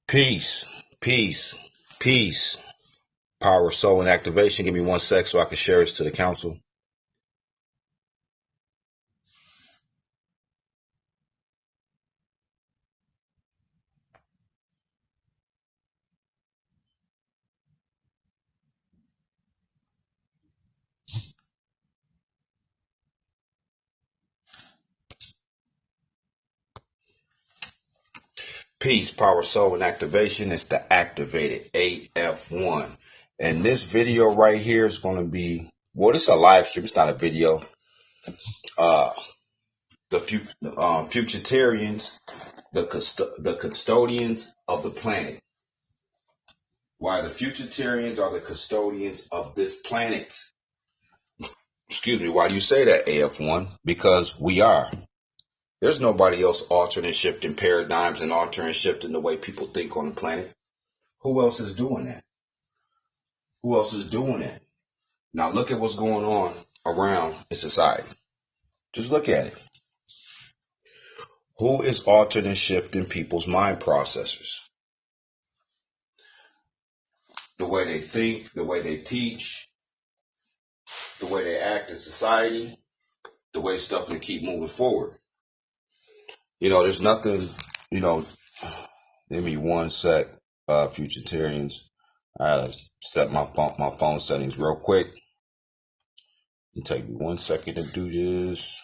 Peace, peace, peace. Power, soul, and activation. Give me 1 sec so I can share this to the council. Peace, power, soul, and activation. It's the activated AF1. And this video right here is going to be, well, this is a live stream. It's not a video. Uh, the Futurtarians, the custodians of the planet. Why the Futurtarians are the custodians of this planet. Excuse me, why do you say that, AF1? Because we are. There's nobody else altering and shifting paradigms and altering and shifting the way people think on the planet. Who else is doing that? Who else is doing that? Now look at what's going on around in society. Just look at it. Who is altering and shifting people's mind processors? The way they think, the way they teach, the way they act in society, the way stuff can keep moving forward. There's nothing, give me 1 sec, Futurtarians. I gotta set my phone settings real quick. It'll take me 1 second to do this.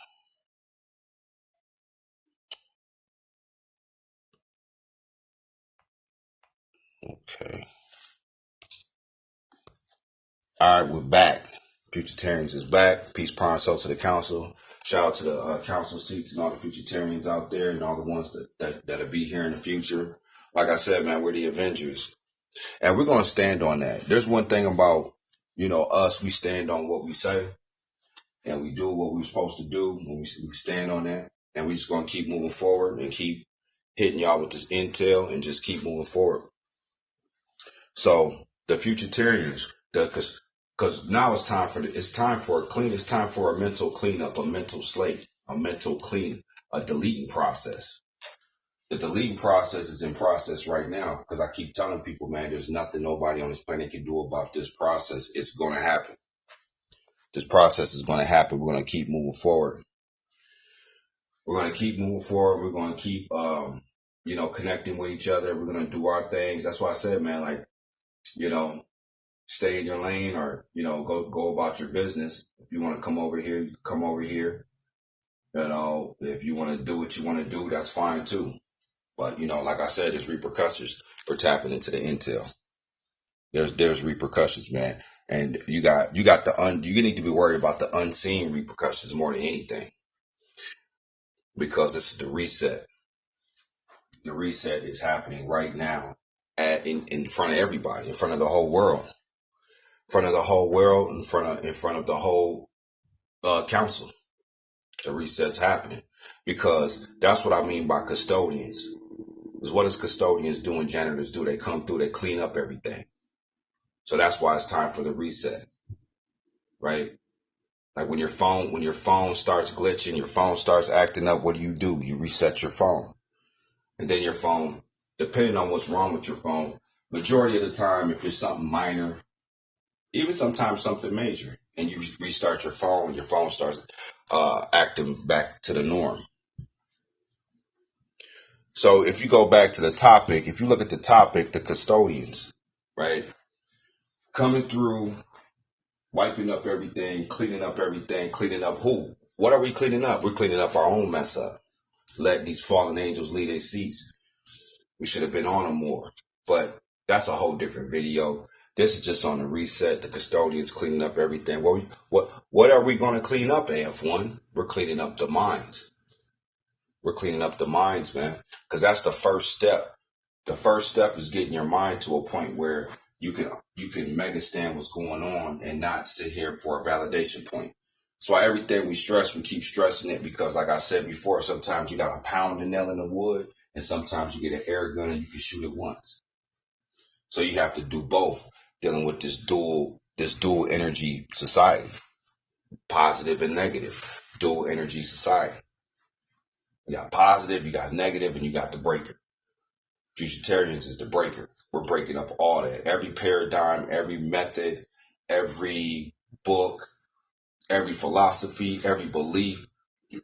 Okay. All right, we're back. Futurtarians is back. Peace, power, and soul to the council. Shout out to the council seats and all the Futurtarians out there and all the ones that'll be here in the future. Like I said, man, we're the Avengers. And we're going to stand on that. There's one thing about, us, we stand on what we say. And we do what we're supposed to do. And we stand on that. And we're just going to keep moving forward and keep hitting y'all with this intel and just keep moving forward. So the Futurtarians, because now it's time for a mental cleanup, a mental slate, a mental clean, a deleting process. The deleting process is in process right now because I keep telling people, man, there's nothing nobody on this planet can do about this process. It's going to happen. This process is going to happen. We're going to keep moving forward. We're going to keep moving forward. We're going to keep, connecting with each other. We're going to do our things. That's why I said, man, stay in your lane or, go about your business. If you want to come over here, you can come over here. If you want to do what you want to do, that's fine too. But, like I said, there's repercussions for tapping into the intel. There's repercussions, man. And you need to be worried about the unseen repercussions more than anything. Because this is the reset. The reset is happening right now in front of everybody, in front of the whole world. In front of the whole world, in front of the whole council. The reset's happening. Because that's what I mean by custodians. Because what does custodians do and janitors do? They come through, they clean up everything. So that's why it's time for the reset. Right? Like when your phone starts glitching, your phone starts acting up, what do? You reset your phone. And then your phone, depending on what's wrong with your phone, majority of the time, if it's something minor, even sometimes something major, and you restart your phone starts acting back to the norm. So if you go back to the topic, if you look at the topic, the custodians, right? Coming through, wiping up everything, cleaning up who? What are we cleaning up? We're cleaning up our own mess up. Let these fallen angels leave their seats. We should have been on them more. But that's a whole different video. This is just on the reset, the custodians cleaning up everything. What are we going to clean up, AF1? We're cleaning up the minds. We're cleaning up the minds, man, because that's the first step. The first step is getting your mind to a point where you can understand what's going on and not sit here for a validation point. So everything we stress, we keep stressing it because, like I said before, sometimes you got to pound the nail in the wood, and sometimes you get an air gun and you can shoot it once. So you have to do both, dealing with this dual energy society, positive and negative, dual energy society. You got positive, you got negative, and you got the breaker. Futurtarians is the breaker. We're breaking up all that. Every paradigm, every method, every book, every philosophy, every belief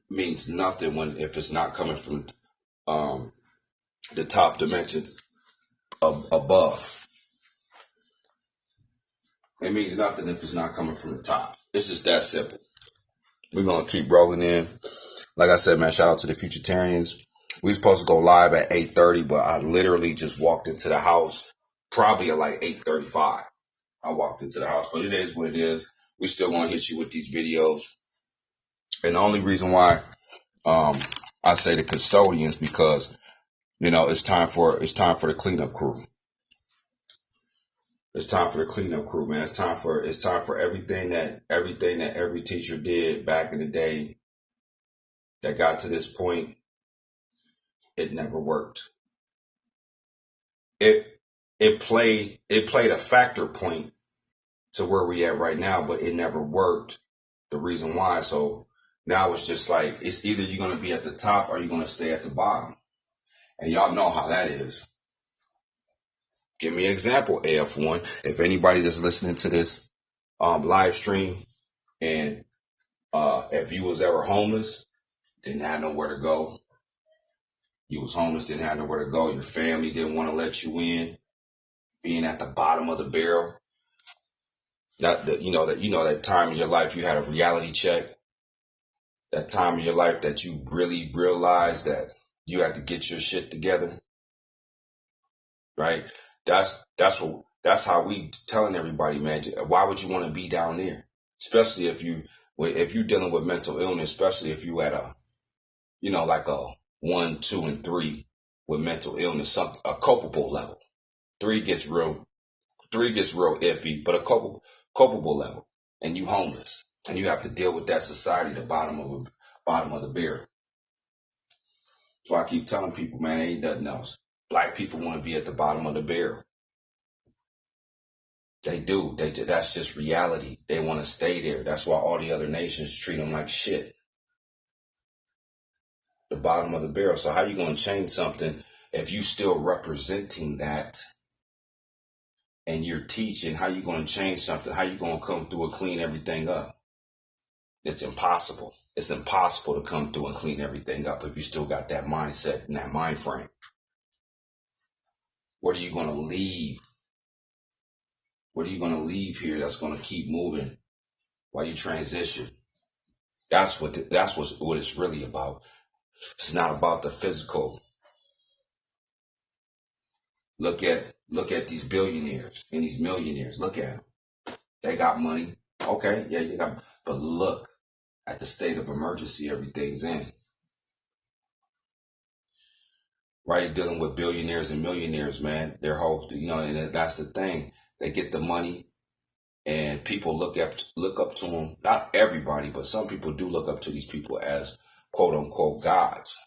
means nothing if it's not coming from the top dimensions above. It means nothing if it's not coming from the top. It's just that simple. We're going to keep rolling in. Like I said, man, shout out to the Futurtarians. We were supposed to go live at 8:30, but I literally just walked into the house probably at like 8:35. I walked into the house, but it is what it is. We still going to hit you with these videos. And the only reason why I say the custodians, because, you know, it's time for the cleanup crew. It's time for the cleanup crew, man. It's time for everything that every teacher did back in the day that got to this point. It never worked. It played a factor point to where we at right now, but it never worked. The reason why. So now it's just like, it's either you're going to be at the top or you're going to stay at the bottom. And y'all know how that is. Give me an example, AF1. If anybody that's listening to this live stream, and if you was ever homeless, didn't have nowhere to go. You was homeless, didn't have nowhere to go. Your family didn't want to let you in. Being at the bottom of the barrel. That time in your life you had a reality check. That time in your life that you really realized that you had to get your shit together. Right? That's how we telling everybody, man. Why would you want to be down there? Especially if you're dealing with mental illness, especially if you at like a 1, 2, and 3 with mental illness, a culpable level. 3 gets real iffy, but a culpable level, and you homeless, and you have to deal with that society, the bottom of the barrel. So I keep telling people, man, it ain't nothing else. Black people want to be at the bottom of the barrel. They do. That's just reality. They want to stay there. That's why all the other nations treat them like shit. The bottom of the barrel. So how you going to change something if you still representing that and you're teaching? How you going to change something? How you going to come through and clean everything up? It's impossible. It's impossible to come through and clean everything up if you still got that mindset and that mind frame. What are you going to leave? What are you going to leave here that's going to keep moving while you transition? That's what it's really about. It's not about the physical. Look at these billionaires and these millionaires. Look at them. They got money. Okay, yeah, you got. But look at the state of emergency everything's in. Right, dealing with billionaires and millionaires, man. Their whole, and that's the thing. They get the money, and people look up to them. Not everybody, but some people do look up to these people as quote unquote gods,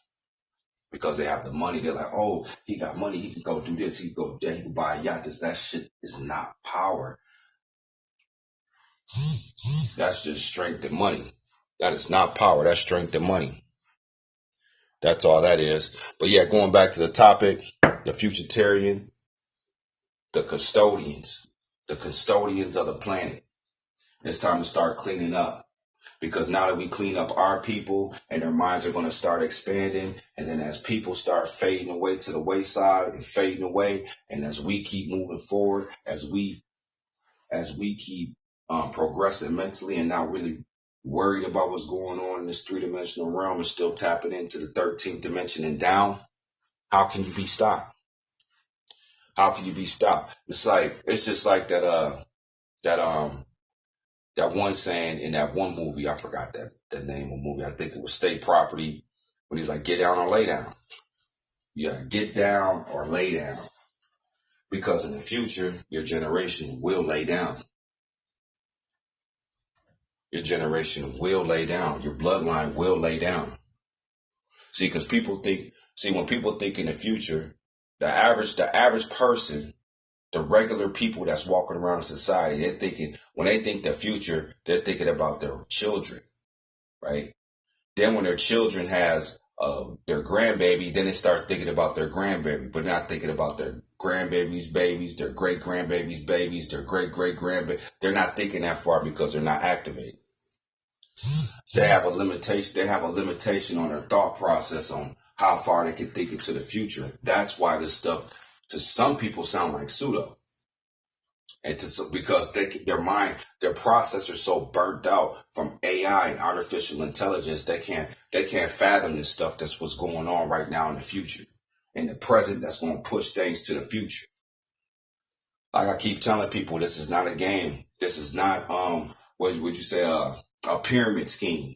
because they have the money. They're like, oh, he got money. He can go do this. He can go there. He can buy a yacht. That shit is not power. That's just strength and money. That is not power. That's strength and money. That's all that is. But yeah, going back to the topic, the Futurtarian, the custodians of the planet. It's time to start cleaning up, because now that we clean up our people, and their minds are going to start expanding, and then as people start fading away to the wayside and fading away, and as we keep moving forward, as we keep progressing mentally and not really worried about what's going on in this 3-dimensional realm and still tapping into the 13th dimension and down, how can you be stopped? How can you be stopped? It's just like that one saying in that one movie. I forgot the name of the movie. I think it was State Property, when he's like, get down or lay down. Yeah, get down or lay down. Because in the future, your generation will lay down. Your generation will lay down. Your bloodline will lay down. See, because when people think in the future, the average person, the regular people that's walking around in society, when they think the future, they're thinking about their children, right? Then when their children has their grandbaby, then they start thinking about their grandbaby, but not thinking about their grandbaby's babies, their great grandbaby's babies, their great great grandbaby. They're not thinking that far because they're not activated. They have a limitation. They have a limitation on their thought process on how far they can think into the future. That's why this stuff to some people sound like pseudo, and because their mind, their processors so burnt out from AI and artificial intelligence, they can't fathom this stuff. That's what's going on right now in the future, in the present. That's going to push things to the future. Like I keep telling people, this is not a game. This is not what would you say a pyramid scheme.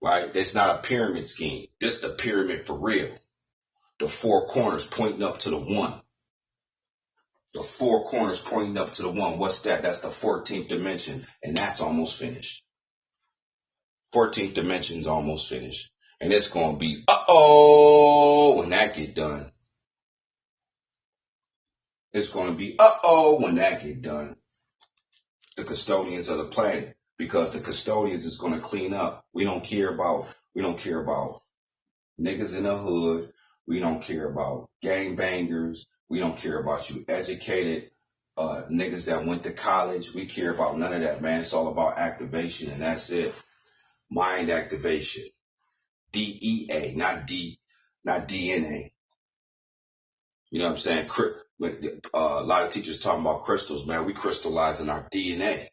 Right? It's not a pyramid scheme. This is the pyramid for real. The four corners pointing up to the one. The four corners pointing up to the one. What's that? That's the 14th dimension. And that's almost finished. 14th dimension's almost finished. And it's going to be, when that get done. It's going to be, when that get done. The custodians of the planet. Because the custodians is going to clean up. We don't care about niggas in the hood. We don't care about gangbangers. We don't care about you educated niggas that went to college. We care about none of that, man. It's all about activation, and that's it. Mind activation. DEA, not DNA. You know what I'm saying? A lot of teachers talking about crystals, man. We crystallizing our DNA.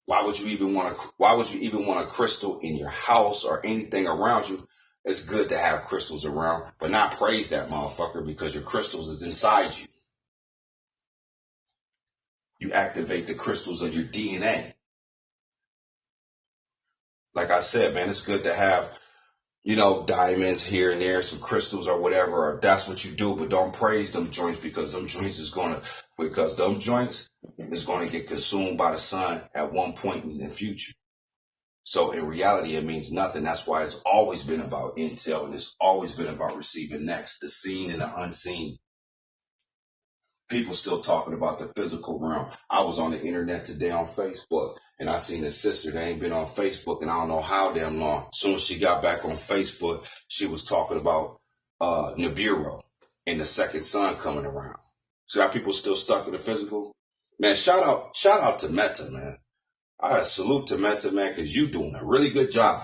Why would you even want a crystal in your house or anything around you? It's good to have crystals around, but not praise that motherfucker because your crystals is inside you. You activate the crystals of your DNA. Like I said, man, it's good to have, diamonds here and there, some crystals or whatever, or that's what you do, but don't praise them joints because them joints is going to get consumed by the sun at one point in the future. So in reality, it means nothing. That's why it's always been about intel, and it's always been about receiving next, the seen and the unseen. People still talking about the physical realm. I was on the internet today on Facebook, and I seen a sister that ain't been on Facebook, and I don't know how damn long. As soon as she got back on Facebook, she was talking about Nibiru and the second sun coming around. So got people still stuck in the physical. Man, shout out to Meta, man. I salute to Meta, man, because you doing a really good job.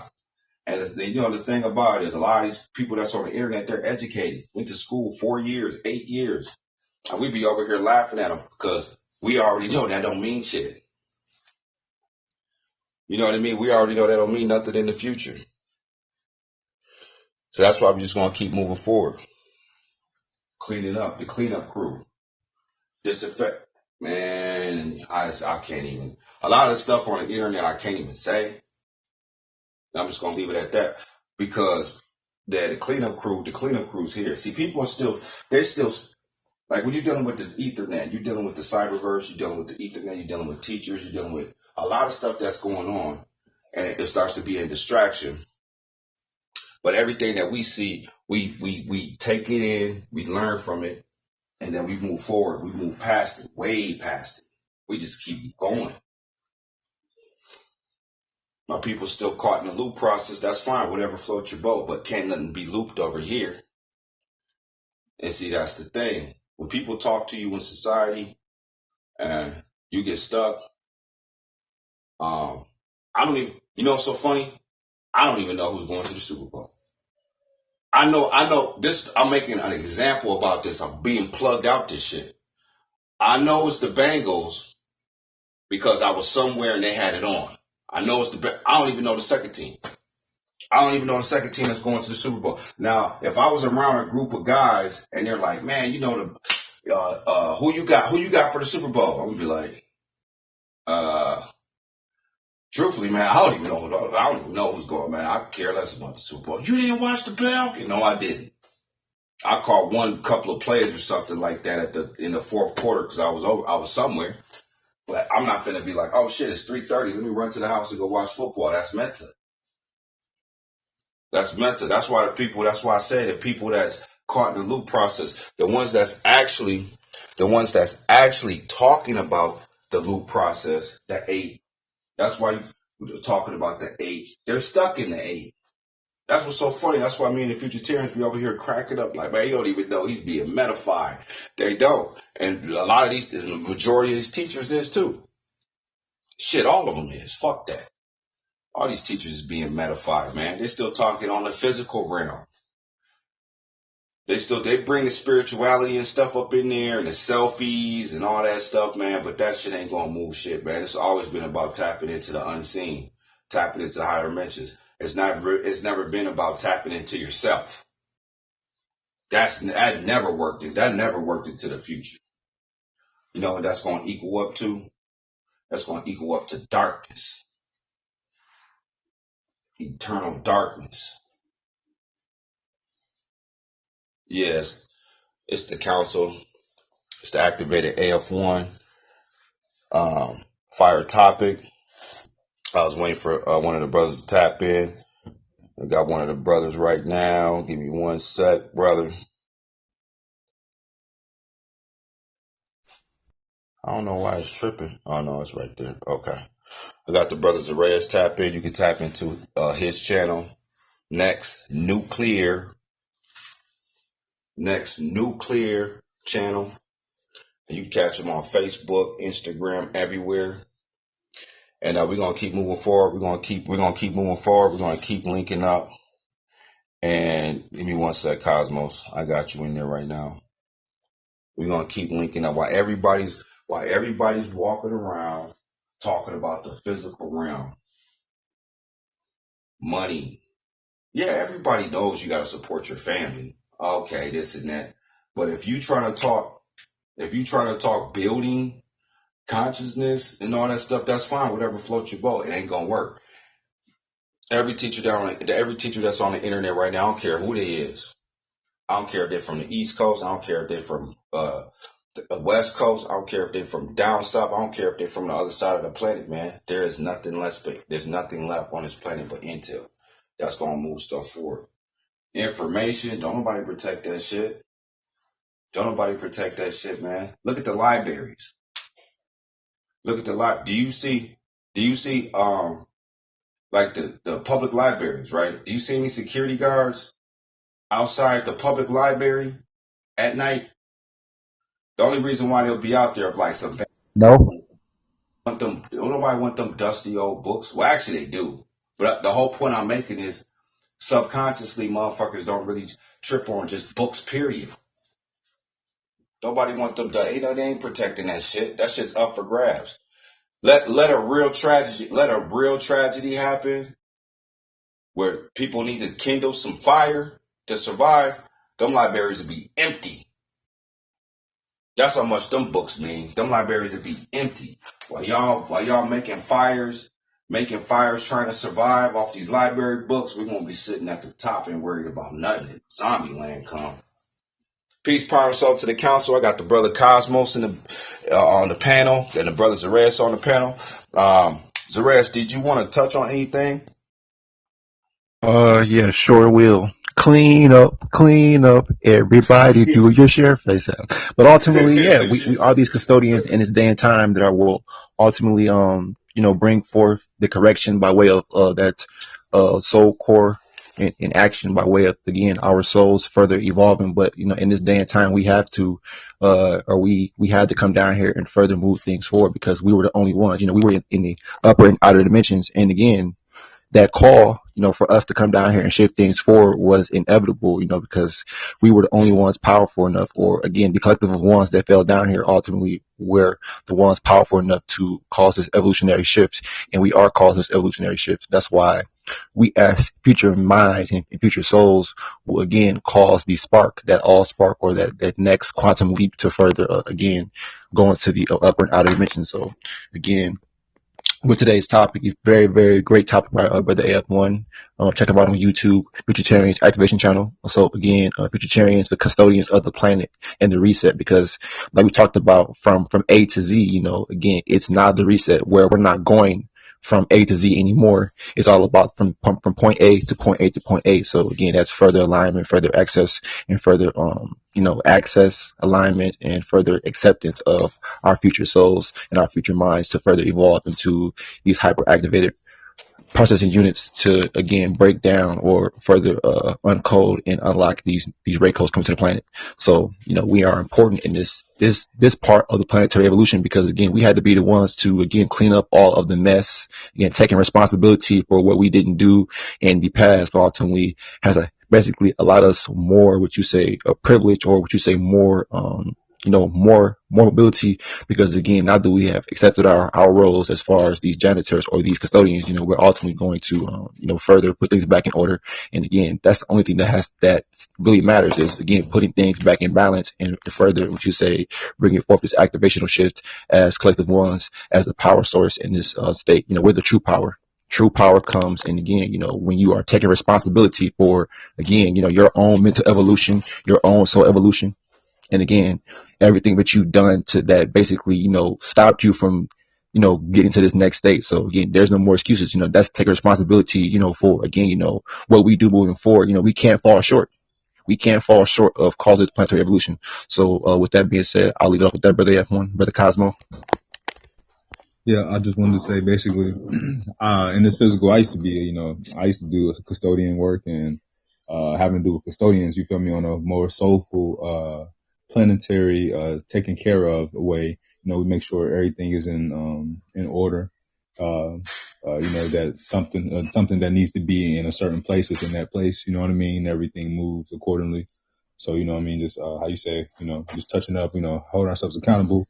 And the thing about it is a lot of these people that's on the internet, they're educated, went to school 4 years, 8 years. And we be over here laughing at them because we already know that don't mean shit. You know what I mean? We already know that don't mean nothing in the future. So that's why we're just going to keep moving forward. Cleaning up, the cleanup crew. Disinfect. Man, I can't even. A lot of stuff on the internet I can't even say. I'm just going to leave it at that because the cleanup crew's here. See, people are they're still, like when you're dealing with this Ethernet, you're dealing with the cyberverse, you're dealing with the Ethernet, you're dealing with teachers, you're dealing with a lot of stuff that's going on, and it starts to be a distraction. But everything that we see, we take it in, we learn from it, and then we move forward. We move past it, way past it. We just keep going. My people still caught in the loop process. That's fine. Whatever floats your boat, but can't nothing be looped over here. And see, that's the thing. When people talk to you in society and you get stuck, I don't even, what's so funny? I don't even know who's going to the Super Bowl. I know this, I'm making an example about this. I'm being plugged out this shit. I know it's the Bengals because I was somewhere and they had it on. I know I don't even know the second team. I don't even know the second team that's going to the Super Bowl. Now, if I was around a group of guys and they're like, man, who you got for the Super Bowl? I'm gonna be like, truthfully, man, I don't even know who's going, man. I care less about the Super Bowl. You didn't watch the playoff? No, I didn't. I caught one couple of plays or something like that in the fourth quarter because I was somewhere. But I'm not gonna be like, oh shit, it's 3:30. Let me run to the house and go watch football. That's meta. That's meta. That's why I say the people that's caught in the loop process, the ones that's actually talking about the loop process, the 8. That's why you're talking about the 8. They're stuck in the 8. That's what's so funny. That's why me and the Futurtarians be over here cracking up like, man, he don't even know he's being metafied. They don't. And a lot of these, the majority of these teachers is too. Shit, all of them is. Fuck that. All these teachers is being metafied, man. They're still talking on the physical realm. They bring the spirituality and stuff up in there and the selfies and all that stuff, man. But that shit ain't gonna move shit, man. It's always been about tapping into the unseen, tapping into higher dimensions. It's never been about tapping into yourself. That never worked. That never worked into the future. You know what that's gonna equal up to? That's gonna equal up to darkness, eternal darkness. Yes, it's the council. It's the activated AF1 fire topic. I was waiting for one of the brothers to tap in. I got one of the brothers right now. Give me 1 sec, brother. I don't know why it's tripping. Oh, no, it's right there. Okay. I got the brothers Arrayas tap in. You can tap into his channel. Next Nuclear channel. And you can catch him on Facebook, Instagram, everywhere. And we're gonna keep moving forward. We're gonna keep moving forward. We're gonna keep linking up. And give me 1 sec, Cosmos. I got you in there right now. We're gonna keep linking up while everybody's walking around talking about the physical realm, money. Yeah, everybody knows you gotta support your family. Okay, this and that. But if you trying to talk building consciousness and all that stuff, that's fine. Whatever floats your boat. It ain't gonna work. Every teacher that's on the internet right now, I don't care who they is. I don't care if they're from the East Coast. I don't care if they're from the West Coast. I don't care if they're from down south. I don't care if they're from the other side of the planet, man. There is nothing left. There's nothing left on this planet but intel. That's gonna move stuff forward. Information. Don't nobody protect that shit. Don't nobody protect that shit, man. Look at the libraries. Look at the Do you see like the public libraries, right? Do you see any security guards outside the public library at night? The only reason why they'll be out there if like some No. nobody want them dusty old books. Well, actually they do. But the whole point I'm making is subconsciously motherfuckers don't really trip on just books, period. Nobody want them to, they ain't protecting that shit. That shit's up for grabs. Let a real tragedy happen where people need to kindle some fire to survive. Them libraries would be empty. That's how much them books mean. Them libraries would be empty. While y'all making fires trying to survive off these library books, we're gonna be sitting at the top and worried about nothing if zombie land come. Peace, power, and soul to the council. I got the brother Cosmos on the panel, and the brother Zares on the panel. Zares, did you want to touch on anything? Yeah, sure will. Clean up, everybody do your share face out. But ultimately, yeah, we are these custodians in this day and time that I will ultimately, bring forth the correction by way of, that, soul core in action by way of, again, our souls further evolving. But, in this day and time, we have to, we had to come down here and further move things forward because we were the only ones, we were in the upper and outer dimensions. And again, that call, for us to come down here and shift things forward was inevitable, because we were the only ones powerful enough, or again, the collective of ones that fell down here ultimately were the ones powerful enough to cause this evolutionary shift. And we are causing this evolutionary shift. That's why we as future minds and future souls will again cause the spark, that all spark, or that next quantum leap to further, again, go into the upper and outer dimensions. So again, with today's topic, a very, very great topic by Brother AF1. Check him out on YouTube, Futurtarians Activation Channel. Also, again, Futurtarians, the custodians of the planet and the reset, because like we talked about from A to Z, again, it's not the reset where we're not going from A to Z anymore. It's all about from point A to point A to point A. So again, that's further alignment, further access, and further, access, alignment, and further acceptance of our future souls and our future minds to further evolve into these hyper activated processing units to again break down or further uncode and unlock these ray codes coming to the planet. So we are important in this part of the planetary evolution because again we had to be the ones to again clean up all of the mess, again taking responsibility for what we didn't do in the past, but ultimately has basically allowed us more what you say a privilege or what you say more more mobility because again now that we have accepted our roles as far as these janitors or these custodians, we're ultimately going to further put things back in order. And again, that's the only thing that really matters is again putting things back in balance and further what you say bringing forth this activational shift as collective ones as the power source in this state. We're the true power. True power comes, and again, when you are taking responsibility for, again, your own mental evolution, your own soul evolution, and again, everything that you've done to that basically, stopped you from, getting to this next state. So again, there's no more excuses. That's taking responsibility, for again, what we do moving forward. We can't fall short. We can't fall short of causes planetary evolution. So with that being said, I'll leave it up with that, brother F1, brother Cosmo. Yeah, I just wanted to say basically, in this physical, I used to do custodian work and, having to do with custodians, you feel me, on a more soulful, planetary, taken care of way. We make sure everything is in order. That something that needs to be in a certain place is in that place. You know what I mean? Everything moves accordingly. So, just, how you say, just touching up, holding ourselves accountable.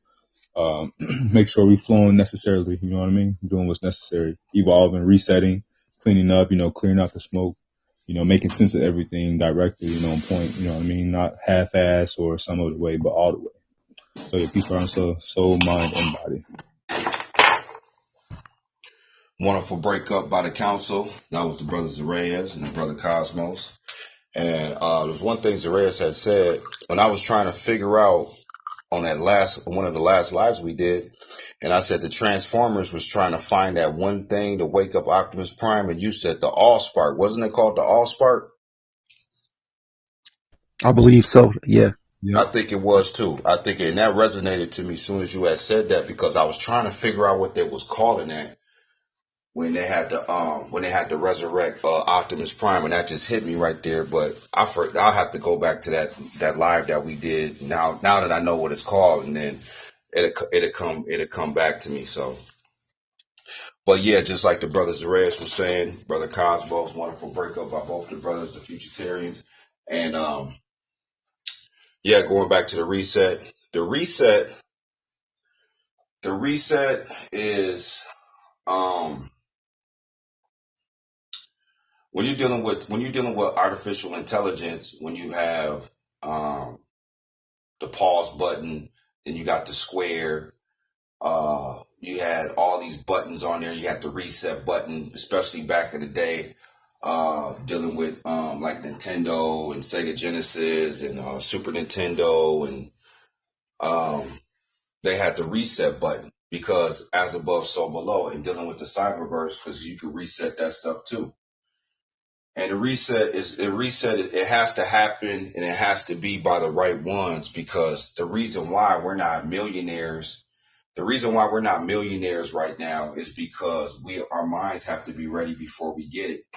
Make sure we're flowing necessarily, you know what I mean? Doing what's necessary, evolving, resetting, cleaning up, clearing out the smoke, making sense of everything directly, on point, you know what I mean? Not half-ass or some of the way, but all the way. So yeah, peace, power, soul, mind, and body. Wonderful breakup by the council. That was the brother Zareyas and the brother Cosmos. And there's one thing Zareyas had said when I was trying to figure out on one of the last lives we did, and I said the Transformers was trying to find that one thing to wake up Optimus Prime, and you said the Allspark. Wasn't it called the Allspark? I believe so. Yeah. Yep. I think it was too. And that resonated to me as soon as you had said that because I was trying to figure out what they was calling that when they had to resurrect Optimus Prime, and that just hit me right there. But I'll have to go back to that live that we did now that I know what it's called, and then it'll come back to me. So, but yeah, just like the brother Zareyas was saying, brother Cosmos, wonderful breakup by both the brothers, the Futurtarians, and yeah, going back to the reset. The reset is when you're dealing with artificial intelligence, when you have the pause button, then you got the square, you had all these buttons on there, you had the reset button, especially back in the day, dealing with like Nintendo and Sega Genesis and Super Nintendo, and they had the reset button because as above so below, and dealing with the cyberverse because you could reset that stuff too. And it has to happen and it has to be by the right ones because the reason why we're not millionaires right now is because our minds have to be ready before we get it.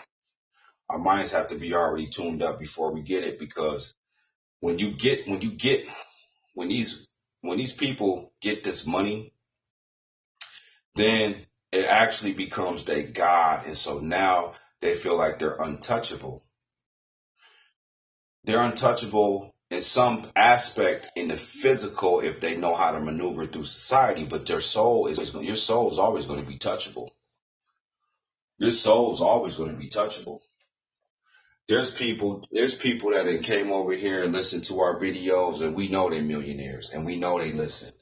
Our minds have to be already tuned up before we get it because when these people get this money, then it actually becomes their God. And so now they feel like they're untouchable. They're untouchable in some aspect in the physical if they know how to maneuver through society, but your soul is always going to be touchable. Your soul is always going to be touchable. There's people that came over here and listened to our videos and we know they're millionaires and we know they listen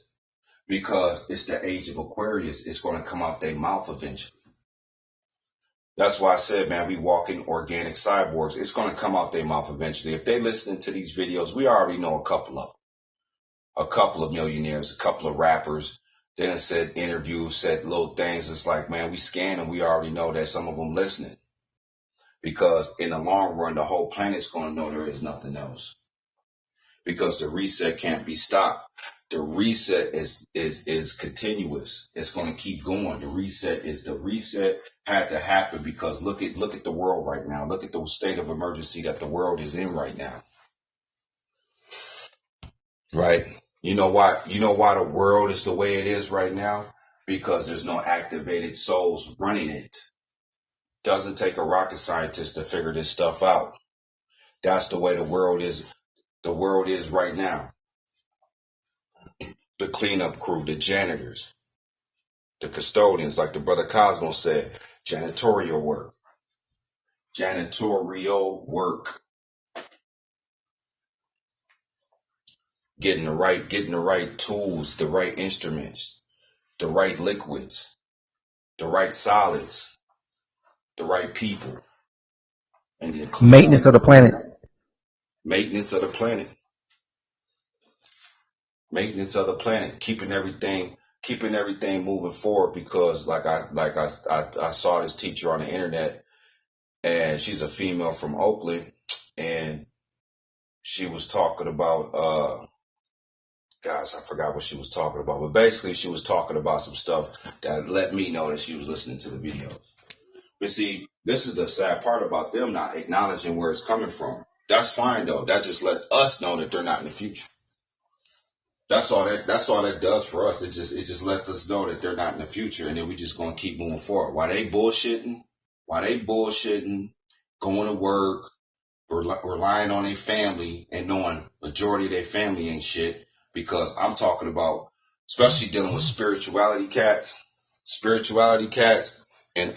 because it's the age of Aquarius. It's going to come out their mouth eventually. That's why I said, man, we walking organic cyborgs. It's going to come out their mouth eventually. If they listening to these videos, we already know a couple of millionaires, a couple of rappers. They done said interviews, said little things. It's like, man, we scan and we already know that some of them listening. Because in the long run, the whole planet's going to know there is nothing else. Because the reset can't be stopped. The reset is continuous. It's going to keep going. The reset had to happen because look at the world right now. Look at the state of emergency that the world is in right now. Right? You know why the world is the way it is right now? Because there's no activated souls running it. Doesn't take a rocket scientist to figure this stuff out. That's the way the world is. The world is right now. The cleanup crew, the janitors, the custodians, like the brother Cosmo said, janitorial work. Janitorial work. Getting the right tools, the right instruments, the right liquids, the right solids, the right people. And then Maintenance of the planet. Maintenance of the planet. Maintenance of the planet. Keeping everything moving forward, because like I saw this teacher on the internet, and she's a female from Oakland, and she was talking about guys, I forgot what she was talking about, but basically she was talking about some stuff that let me know that she was listening to the videos. But see, this is the sad part about them not acknowledging where it's coming from. That's fine though. That just let us know that they're not in the future. That's all that does for us. It just lets us know that they're not in the future, and then we just gonna keep moving forward. While they bullshitting, going to work, relying on their family and knowing majority of their family ain't shit. Because I'm talking about, especially dealing with spirituality cats, and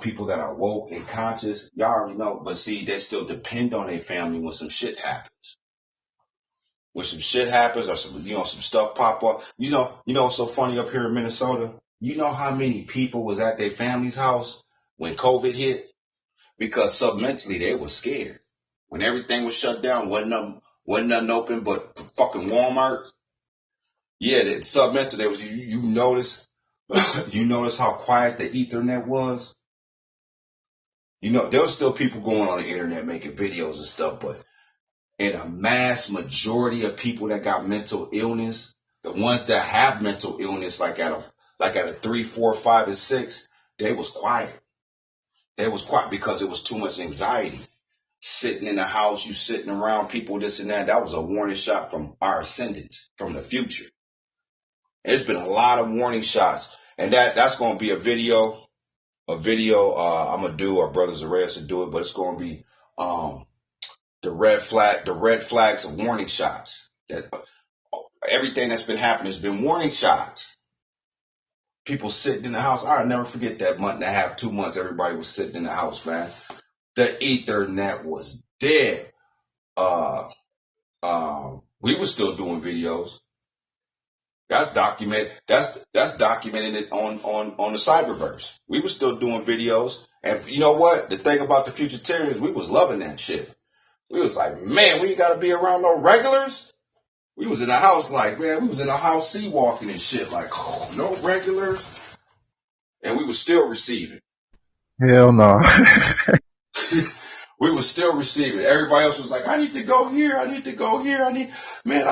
people that are woke and conscious. Y'all already know, but see, they still depend on their family when some shit happens. When some shit happens or some stuff pop up. You know what's so funny up here in Minnesota? You know how many people was at their family's house when COVID hit? Because submentally they were scared. When everything was shut down, wasn't nothing open but fucking Walmart. Yeah, that submental, there was you notice you notice how quiet the Ethernet was. There was still people going on the internet making videos and stuff, but in a mass majority of people that got mental illness, the ones that have mental illness, like at a 3, 4, 5, and 6, they was quiet. They was quiet because it was too much anxiety. Sitting in the house, you sitting around people, this and that. That was a warning shot from our ascendants, from the future. There's been a lot of warning shots, and that's going to be a video. I'm gonna do, our brother Zarez to do it, but it's going to be the red flags of warning shots. That everything that's been happening has been warning shots. People sitting in the house. I'll never forget that month and a half, 2 months. Everybody was sitting in the house, man. The Ethernet was dead. We were still doing videos. That's documented. That's documented on the cyberverse. We were still doing videos, and you know what? The thing about the Futurtarians, we was loving that shit. We was like, man, we ain't got to be around no regulars. We was in the house like, man, we was in the house sea walking and shit like, oh, no regulars, and we was still receiving. Hell no. We was still receiving. Everybody else was like, I need to go here. I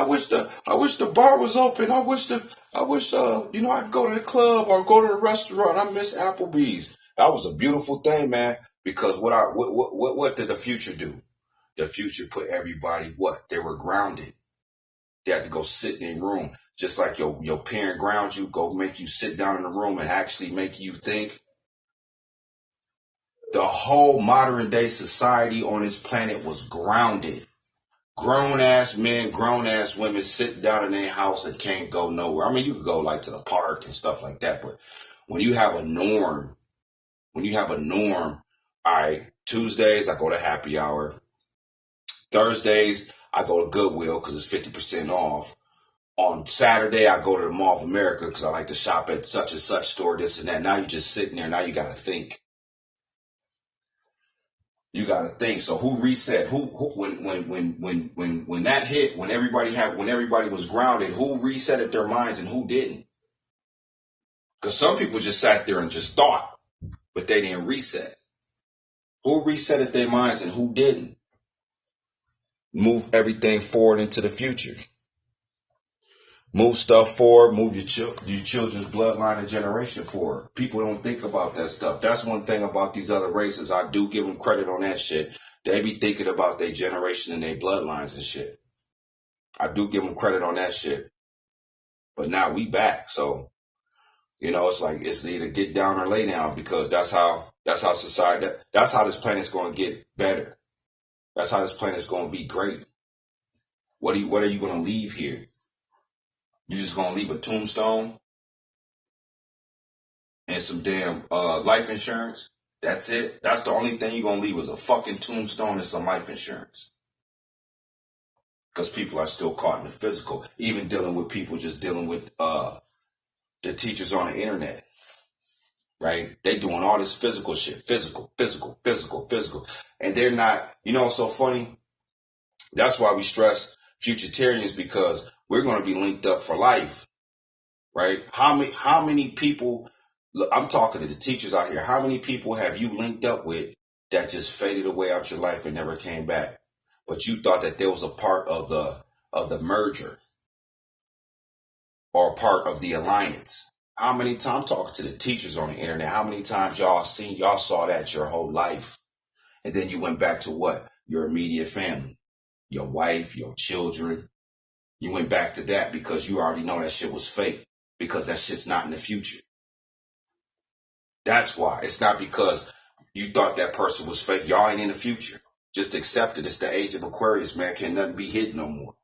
wish the bar was open. I could go to the club or go to the restaurant. I miss Applebee's. That was a beautiful thing, man. Because what did the future do? The future put everybody, they were grounded. They had to go sit in a room. Just like your parent grounds you, go make you sit down in a room and actually make you think. The whole modern day society on this planet was grounded. Grown ass men, grown ass women sitting down in their house and can't go nowhere. I mean, you could go like to the park and stuff like that, but when you have a norm, all right, Tuesdays I go to happy hour. Thursdays I go to Goodwill because it's 50% off. On Saturday I go to the Mall of America because I like to shop at such and such store, this and that. Now you're just sitting there. Now you got to think. You got to think. So who reset? Who when that hit? When everybody was grounded, who resetted their minds and who didn't? Because some people just sat there and just thought, but they didn't reset. Who resetted their minds and who didn't? Move everything forward into the future. Move stuff forward, move your children's bloodline and generation forward. People don't think about that stuff. That's one thing about these other races. I do give them credit on that shit. They be thinking about their generation and their bloodlines and shit. I do give them credit on that shit. But now we back. So, it's like it's either get down or lay down, because that's how society, that's how this planet's going to get better. That's how this planet's going to be great. What are you going to leave here? You just going to leave a tombstone and some damn life insurance? That's it? That's the only thing you're going to leave, is a fucking tombstone and some life insurance. Because people are still caught in the physical. Even dealing with people just dealing with the teachers on the internet. Right? They doing all this physical shit. Physical. And they're not, it's so funny. That's why we stress Futurtarians, because we're going to be linked up for life. Right? How many people, look, I'm talking to the teachers out here. How many people have you linked up with that just faded away out your life and never came back? But you thought that there was a part of the merger or part of the alliance. How many times, I'm talking to the teachers on the internet, how many times y'all saw that your whole life? And then you went back to what? Your immediate family, your wife, your children. You went back to that because you already know that shit was fake, because that shit's not in the future. That's why. It's not because you thought that person was fake. Y'all ain't in the future. Just accept it. It's the age of Aquarius, man. Can nothing be hidden no more.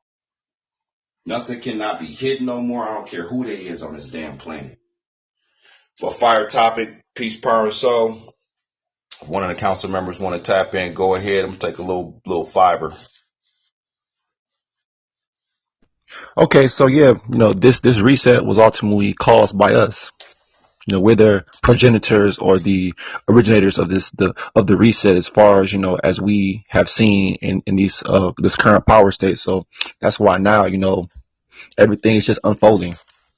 Nothing cannot be hidden no more. I don't care who they is on this damn planet. But fire topic, peace, power, and soul. If one of the council members want to tap in, go ahead. I'm gonna take a little fiber. Okay, so yeah, this reset was ultimately caused by us. We're the progenitors or the originators of the reset, as far as as we have seen in this current power state. So that's why now everything is just unfolding,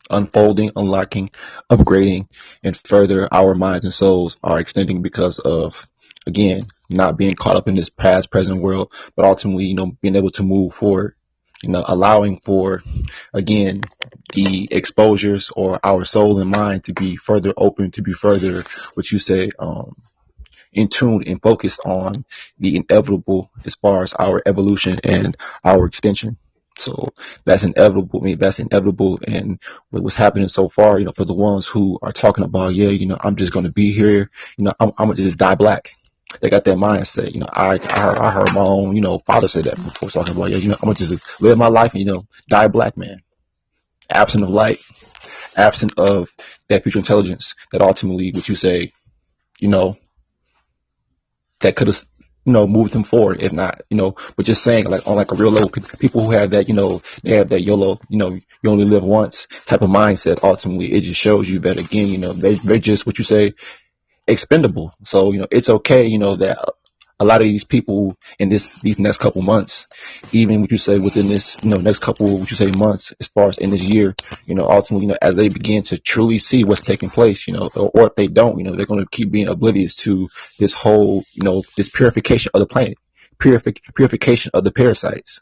unlocking, upgrading, and further our minds and souls are extending because of, again, not being caught up in this past, present world, but ultimately, being able to move forward, allowing for, again, the exposures or our soul and mind to be further open, to be further, what you say, in tune and focused on the inevitable as far as our evolution and our extension. So that's inevitable. I mean, that's inevitable. And what's happening so far, for the ones who are talking about, yeah, I'm just going to be here, I'm going to just die black. They got that mindset. I heard my own, father say that before, talking about, yeah, I'm going to just live my life and, die black, man. Absent of light, absent of that future intelligence that ultimately, what you say, that could have, moved them forward. If not, but just saying, like, on like a real level, people who have that, they have that YOLO, you only live once type of mindset. Ultimately, it just shows you that, again, they're just, what you say, expendable. So, it's okay, that a lot of these people in these next couple months, even what you say within this, next couple, what you say, months, as far as in this year, ultimately, as they begin to truly see what's taking place, or if they don't, they're going to keep being oblivious to this whole, this purification of the planet, purification of the parasites,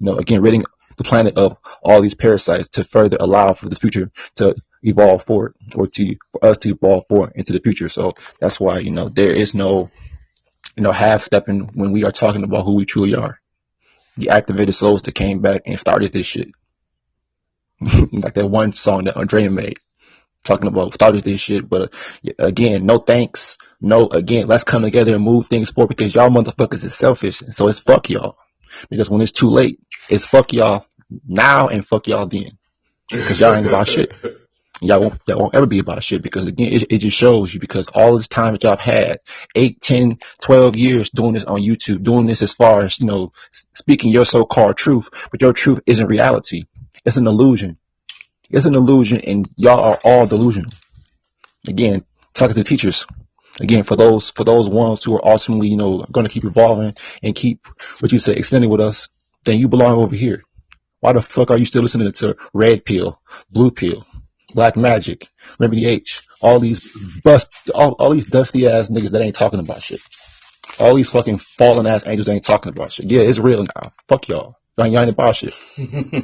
again, ridding the planet of all these parasites to further allow for the future to evolve forward, or for us to evolve forward into the future. So that's why, there is no, half stepping when we are talking about who we truly are. The activated souls that came back and started this shit. Like that one song that Andre made, talking about started this shit. But again, no thanks. No, again, let's come together and move things forward, because y'all motherfuckers is selfish. So it's fuck y'all. Because when it's too late, it's fuck y'all now and fuck y'all then. Because y'all ain't about shit. Y'all won't ever be about shit, because again, it just shows you, because all this time that y'all had, 8, 10, 12 years doing this on YouTube, doing this as far as, speaking your so-called truth, but your truth isn't reality. It's an illusion. It's an illusion, and y'all are all delusional. Again, talking to teachers. Again, for those ones who are ultimately, going to keep evolving and keep, what you say, extending with us, then you belong over here. Why the fuck are you still listening to Red Pill, Blue Pill, Black Magic, Remedy H, all these dusty ass niggas that ain't talking about shit? All these fucking fallen ass angels ain't talking about shit. Yeah, it's real now. Fuck y'all. Y'all ain't about shit.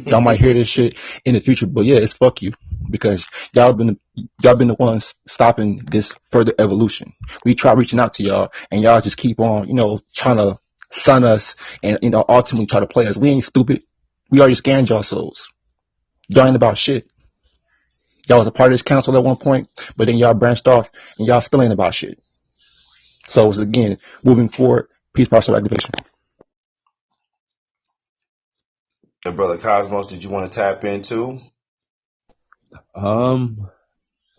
Y'all might hear this shit in the future, but yeah, it's fuck you because y'all been the ones stopping this further evolution. We try reaching out to y'all, and y'all just keep on, trying to sun us and ultimately try to play us. We ain't stupid. We already scanned y'all souls. Y'all ain't about shit. Y'all was a part of this council at one point, but then y'all branched off and y'all still ain't about shit. So it's again moving forward. Peace, partial activation. And Brother Cosmos, did you want to tap into? Yeah,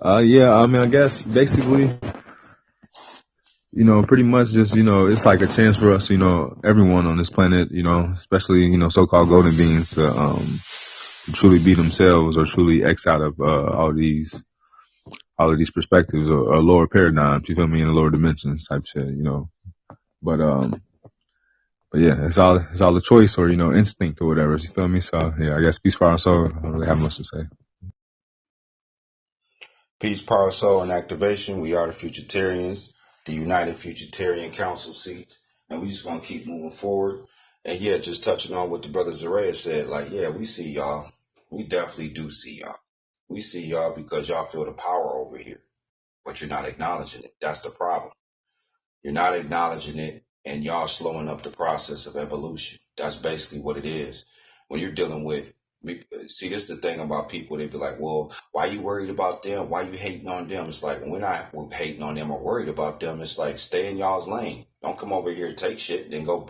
I mean, I guess basically, pretty much just, it's like a chance for us, everyone on this planet, especially, so-called golden beings to truly be themselves or truly X out of, all of these perspectives or lower paradigms, you feel me, in the lower dimensions type shit, but yeah, it's all a choice or, instinct or whatever, you feel me? So yeah, I guess peace, power, and soul. I don't really have much to say. Peace, Power, Soul, and Activation. We are the Futurtarians, the United Futurtarian Council seats, and we just want to keep moving forward. And yeah, just touching on what the brother Zarea said, like, yeah, we see y'all. We definitely do see y'all. We see y'all because y'all feel the power over here, but you're not acknowledging it. That's the problem. You're not acknowledging it, and y'all slowing up the process of evolution. That's basically what it is. When you're dealing with, see, this is the thing about people. They be like, well, why you worried about them? Why you hating on them? It's like, we're not hating on them or worried about them. It's like, stay in y'all's lane. Don't come over here and take shit, then go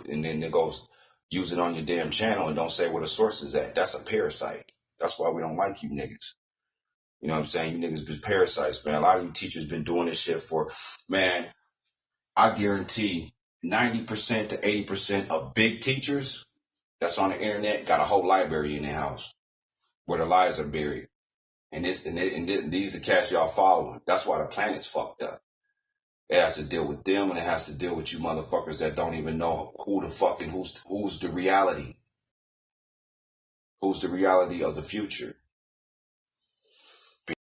use it on your damn channel and don't say where the source is at. That's a parasite. That's why we don't like you niggas. You know what I'm saying? You niggas been parasites, man. A lot of you teachers been doing this shit for, man, I guarantee 90% to 80% of big teachers that's on the internet got a whole library in their house where the lies are buried. And these are the cats y'all following. That's why the planet's fucked up. It has to deal with them, and it has to deal with you motherfuckers that don't even know who the fucking who's the reality. Who's the reality of the future?